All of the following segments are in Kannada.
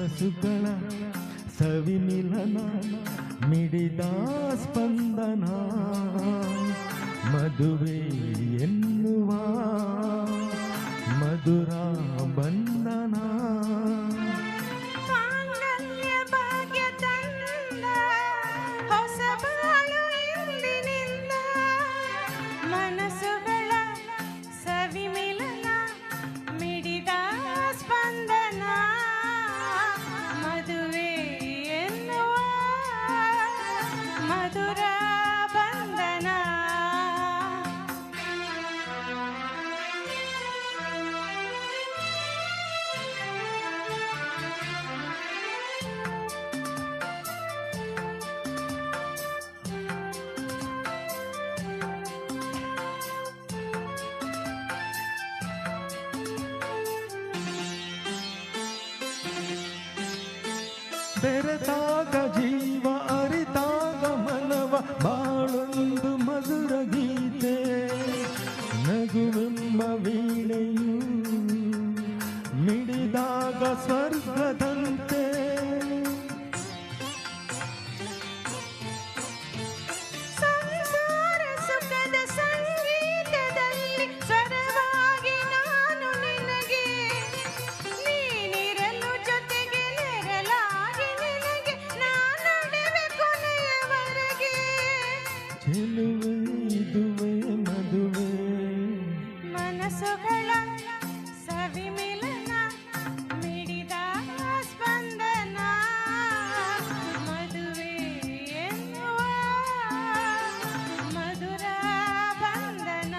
ಮನಸ್ಸುಗಳ ಸವಿಮಿಲನ ಮಿಡಿದ ಸ್ಪಂದನ ಮದುವೆ ಎನ್ನುವ ಮಧುರ ಬಂಧನ ಮನಸ್ಸುಗಳ ಸವಿಮಿಲನ ಮಿಡಿದ ಸ್ಪಂದನ ಮದುವೆ ಎನ್ನುವ ಮಧುರ ಬಂಧನ ಬೆರೆತಾಗ ಜೀವ ಅರಿತಾಗ ಮನವ ಬಾಳೊಂದು ಮಧುರ ಗೀತೆ ನಗುವೆಂಬ ವೀಣೆಯು ಮಿಡಿದಾಗ ಸ್ವರ್ಗದಂತೆ ಸಂಸಾರ ಸುಖದ ಸಂಗೀತದಲ್ಲಿ ಸ್ವರವಾಗಿ ನಾನು ನಿನಗೆ ನೀನಿರಲು ಜೊತೆಗೆ ನೆರಳಾಗಿ ನಿನಗೆ ನಾನಡುವೆ ಕೊನೆಯವರೆಗೆ ಚೆಲುವೆ ಇದುವೆ ಮದುವೆ ಮನಸ್ಸುಗಳ ಸವಿಮಿಲನ ಮಿಡಿದ ಸ್ಪಂದನ ಮದುವೆ ಎನ್ನುವ ಮಧುರ ಬಂಧನ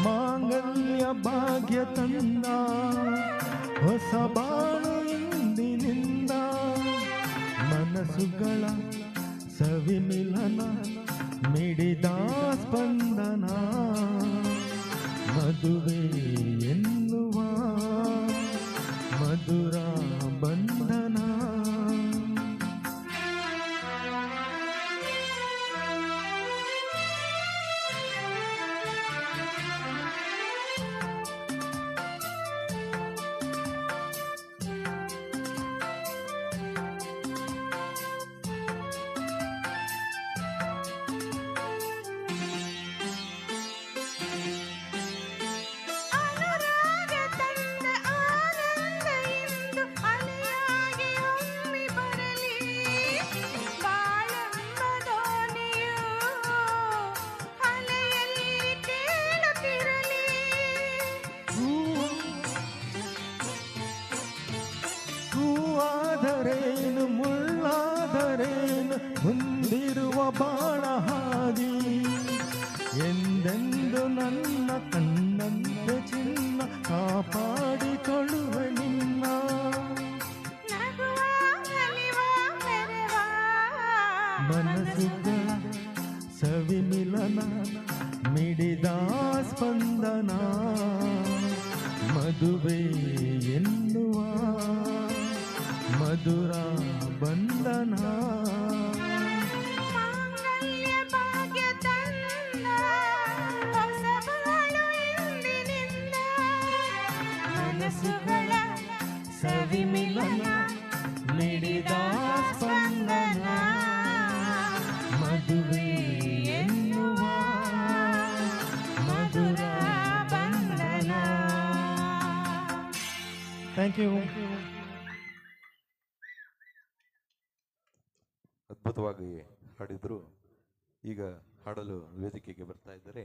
ಮಾಂಗಲ್ಯ ಭಾಗ್ಯ ತಂದ ಹೊಸ ಬಾಳು ಇಂದಿನಿಂದ ಮನಸ್ಸುಗಳ ಸವಿಮಿಲನ ಮಿಡಿದ ಸ್ಪಂದನ ಮದುವೆ ಎನ್ನುವ ಮಧುರ ಬಂಧನ ಅನುರಾಗ ತಂದ ಆನಂದ ಇಂದು ಅಲೆಯಾಗಿ ಒಮ್ಮೆ ಬರಲಿ ಬಾಳೆಂಬ ದೋಣಿಯು ಅಲೆಯಲ್ಲಿ ತೇಲುತ್ತಿರಲಿ ಹೂವಾದರೇನು ಮುಳ್ಳಾದರೇನು ಮುಂದಿರುವ ಬಾಳ ಹಾದಿ ಎಂದೆಂದು ನನ್ನ ಕಣ್ಣಂತೆ ಚಿನ್ನ ಕಾಪಾಡಿಕೊಳ್ಳುವ ನಿನ್ನ ನಗುವ ನಲಿವ ಮೆರೆವ ಮನಸ್ಸುಗಳ ಸವಿಮಿಲನ ಮಿಡಿದ ಸ್ಪಂದನ ಮದುವೆ ಎನ್ನುವ ಮಧುರ ಬಂಧನ ಮಾಂಗಲ್ಯ ಭಾಗ್ಯ ತಂದ ಹೊಸ ಬಾಳು ಇಂದಿನಿಂದ ಮನಸ್ಸುಗಳ ಸವಿಮಿಲನ ಮಿಡಿದ ಸ್ಪಂದನ ಮದುವೆ ಎನ್ನುವ ಮಧುರ ಬಂಧನ. Thank you. ಅದ್ಭುತವಾಗಿ ಹಾಡಿದ್ರು. ಈಗ ಹಾಡಲು ವೇದಿಕೆಗೆ ಬರ್ತಾ ಇದ್ದಾರೆ